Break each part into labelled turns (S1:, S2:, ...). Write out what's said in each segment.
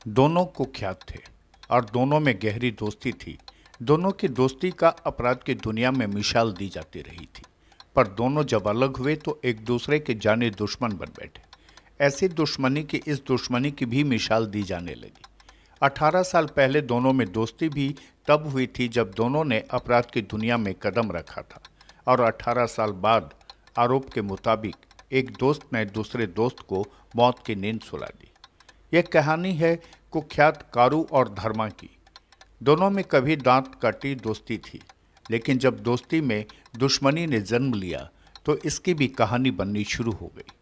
S1: दोनों कुख्यात थे और दोनों में गहरी दोस्ती थी। दोनों की दोस्ती का अपराध की दुनिया में मिसाल दी जाती रही थी, पर दोनों जब अलग हुए तो एक दूसरे के जाने दुश्मन बन बैठे। ऐसी दुश्मनी की इस दुश्मनी की भी मिसाल दी जाने लगी। 18 साल पहले दोनों में दोस्ती भी तब हुई थी जब दोनों ने अपराध की दुनिया में कदम रखा था, और 18 साल बाद आरोप के मुताबिक एक दोस्त ने दूसरे दोस्त को मौत की नींद सुला दी। यह कहानी है कुख्यात कारू और धर्मा की। दोनों में कभी दांत काटी दोस्ती थी, लेकिन जब दोस्ती में दुश्मनी ने जन्म लिया तो इसकी भी कहानी बननी शुरू हो गई।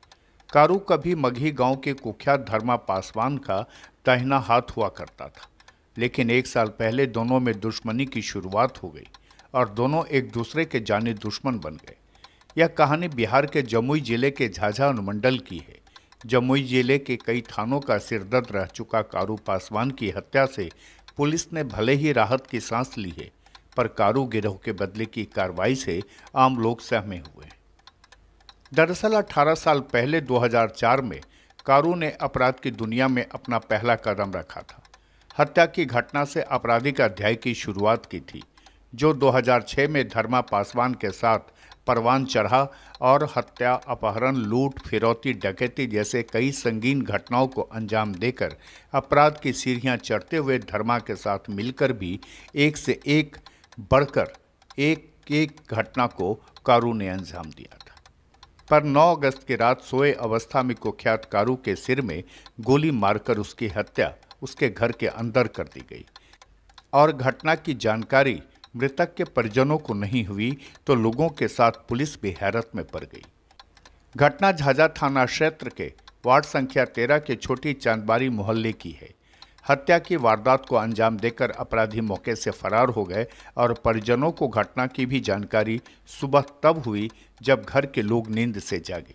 S1: कारू कभी मघी गांव के कुख्यात धर्मा पासवान का दाहिना हाथ हुआ करता था, लेकिन एक साल पहले दोनों में दुश्मनी की शुरुआत हो गई और दोनों एक दूसरे के जाने दुश्मन बन गए। यह कहानी बिहार के जमुई जिले के झाझा अनुमंडल की है। जमुई जिले के कई थानों का सिरदर्द रह चुका कारू पासवान की हत्या से पुलिस ने भले ही राहत की सांस ली है, पर कारू गिरोह के बदले की कार्रवाई से आम लोग सहमे हुए हैं। दरअसल 18 साल पहले 2004 में कारू ने अपराध की दुनिया में अपना पहला कदम रखा था। हत्या की घटना से आपराधिक अध्याय की शुरुआत की थी, जो 2006 में धर्मा पासवान के साथ परवान चढ़ा और हत्या, अपहरण, लूट, फिरौती, डकैती जैसे कई संगीन घटनाओं को अंजाम देकर अपराध की सीढ़ियां चढ़ते हुए धर्मा के साथ मिलकर भी एक से एक बढ़कर एक एक घटना को कारू ने अंजाम दिया था। पर 9 अगस्त की रात सोए अवस्था में कुख्यात कारू के सिर में गोली मारकर उसकी हत्या उसके घर के अंदर कर दी गई, और घटना की जानकारी मृतक के परिजनों को नहीं हुई तो लोगों के साथ पुलिस भी हैरत में पड़ गई। घटना झाझा थाना क्षेत्र के वार्ड संख्या 13 के छोटी चांदबारी मोहल्ले की है। हत्या की वारदात को अंजाम देकर अपराधी मौके से फरार हो गए और परिजनों को घटना की भी जानकारी सुबह तब हुई जब घर के लोग नींद से जागे।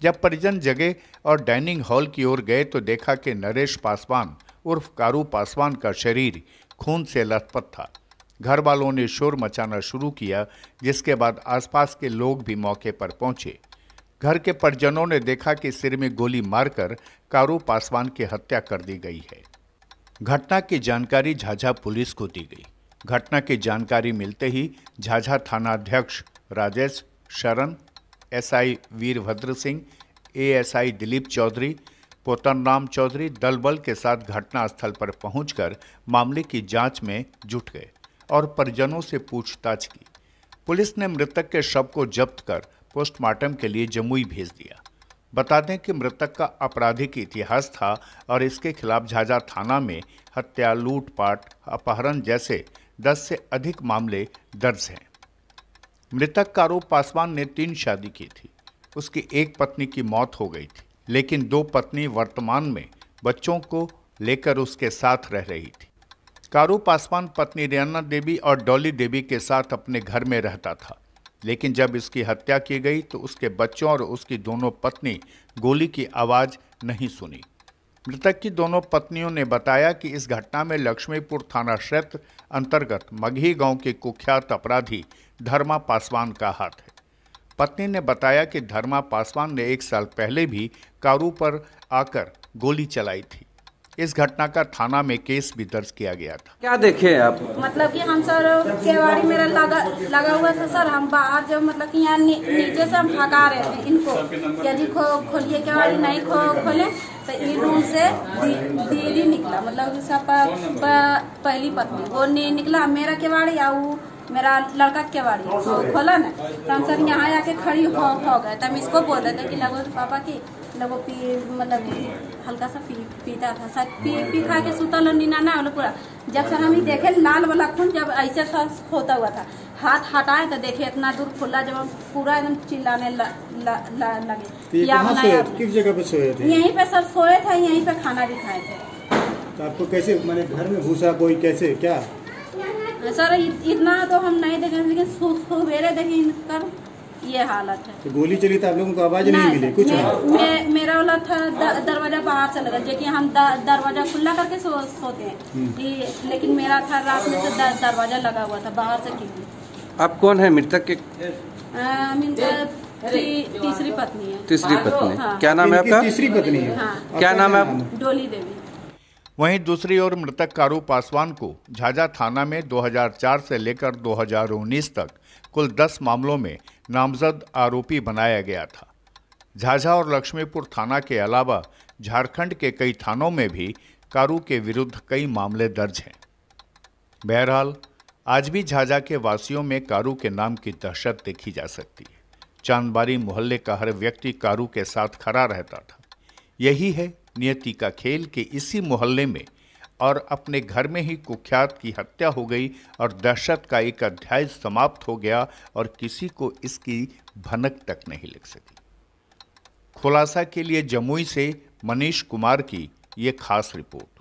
S1: जब परिजन जगे और डाइनिंग हॉल की ओर गए तो देखा कि नरेश पासवान उर्फ कारू पासवान का शरीर खून से लथपथ था। घर वालों ने शोर मचाना शुरू किया, जिसके बाद आसपास के लोग भी मौके पर पहुंचे। घर के परिजनों ने देखा कि सिर में गोली मारकर कारू पासवान की हत्या कर दी गई है। घटना की जानकारी झाझा पुलिस को दी गई। घटना की जानकारी मिलते ही झाझा थानाध्यक्ष राजेश शरण, एसआई वीरभद्र सिंह, एएसआई दिलीप चौधरी, पोतनराम चौधरी दल बल के साथ घटनास्थल पर पहुंचकर मामले की जांच में जुट गए और परिजनों से पूछताछ की। पुलिस ने मृतक के शव को जब्त कर पोस्टमार्टम के लिए जमुई भेज दिया। बता दें कि मृतक का आपराधिक इतिहास था और इसके खिलाफ झाझा थाना में हत्या, लूटपाट, अपहरण जैसे 10 से अधिक मामले दर्ज हैं। मृतक कारू पासवान ने 3 शादी की थी। उसकी एक पत्नी की मौत हो गई थी, लेकिन 2 पत्नी वर्तमान में बच्चों को लेकर उसके साथ रह रही थी। कारू पासवान पत्नी रेणा देवी और डॉली देवी के साथ अपने घर में रहता था, लेकिन जब इसकी हत्या की गई तो उसके बच्चों और उसकी दोनों पत्नी गोली की आवाज़ नहीं सुनी। मृतक की दोनों पत्नियों ने बताया कि इस घटना में लक्ष्मीपुर थाना क्षेत्र अंतर्गत मघी गांव के कुख्यात अपराधी धर्मा पासवान का हाथ है। पत्नी ने बताया कि धर्मा पासवान ने 1 साल पहले भी कारू पर आकर गोली चलाई थी। इस घटना का थाना में केस भी दर्ज किया गया था।
S2: क्या देखे आप?
S3: मतलब कि हम सर केवाड़ी मेरा लगा हुआ था सर। हम बाहर जो मतलब कि यहाँ नीचे से हम भगा रहे थे इनको, यदि खोलिए केवाड़ी, नहीं खोले तो ई रूम से दीदी निकला, मतलब पहली पत्नी वो नहीं निकला। मेरा केवाड़ी या वो मेरा लड़का केवाड़ी खोला ना, तो हम सर यहाँ आके खड़ी हो गए। तो हम इसको बोल रहे थे कि लगो पापा की लगो मतलब हल्का सा पीता था सर, पी खा के सुतल नीना ना पूरा। जब सर हम देखे लाल वाला खून जब ऐसे होता हुआ था, हाथ हटाए तो देखे इतना दूर खुला, जब हम पूरा एकदम चिल्लाने लगे।
S4: किस जगह पे सोए थे?
S3: यहीं पे सर सोए थे, यहीं पे खाना भी खाए थे।
S4: तो आपको कैसे मैंने घर में घुसा कोई, कैसे क्या?
S3: सर इतना तो हम नहीं देखे, लेकिन सवेरे देखे इनका ये हालत है।
S4: तो गोली चली तो आप लोगों को आवाज नहीं मिली कुछ?
S3: मेरा वाला था दरवाजा बाहर से लगा, जो कि हम दरवाजा खुला करके सोते हैं, लेकिन मेरा था रात में तो दरवाजा लगा हुआ था बाहर से।
S2: आप कौन है मृतक के?
S3: तीसरी पत्नी है।
S2: तीसरी पत्नी? हाँ। क्या नाम है आपका?
S4: तीसरी पत्नी है।
S3: हाँ।
S2: क्या नाम है आप?
S3: डोली देवी।
S1: वहीं दूसरी ओर मृतक कारू पासवान को झाझा थाना में 2004 से लेकर 2019 तक कुल 10 मामलों में नामजद आरोपी बनाया गया था। झाझा और लक्ष्मीपुर थाना के अलावा झारखंड के कई थानों में भी कारू के विरुद्ध कई मामले दर्ज हैं। बहरहाल आज भी झाझा के वासियों में कारू के नाम की दहशत देखी जा सकती है। चांदबारी मोहल्ले का हर व्यक्ति कारू के साथ खड़ा रहता था। यही है नियति का खेल कि इसी मोहल्ले में और अपने घर में ही कुख्यात की हत्या हो गई और दहशत का एक अध्याय समाप्त हो गया और किसी को इसकी भनक तक नहीं लग सकी। खुलासा के लिए जमुई से मनीष कुमार की ये खास रिपोर्ट।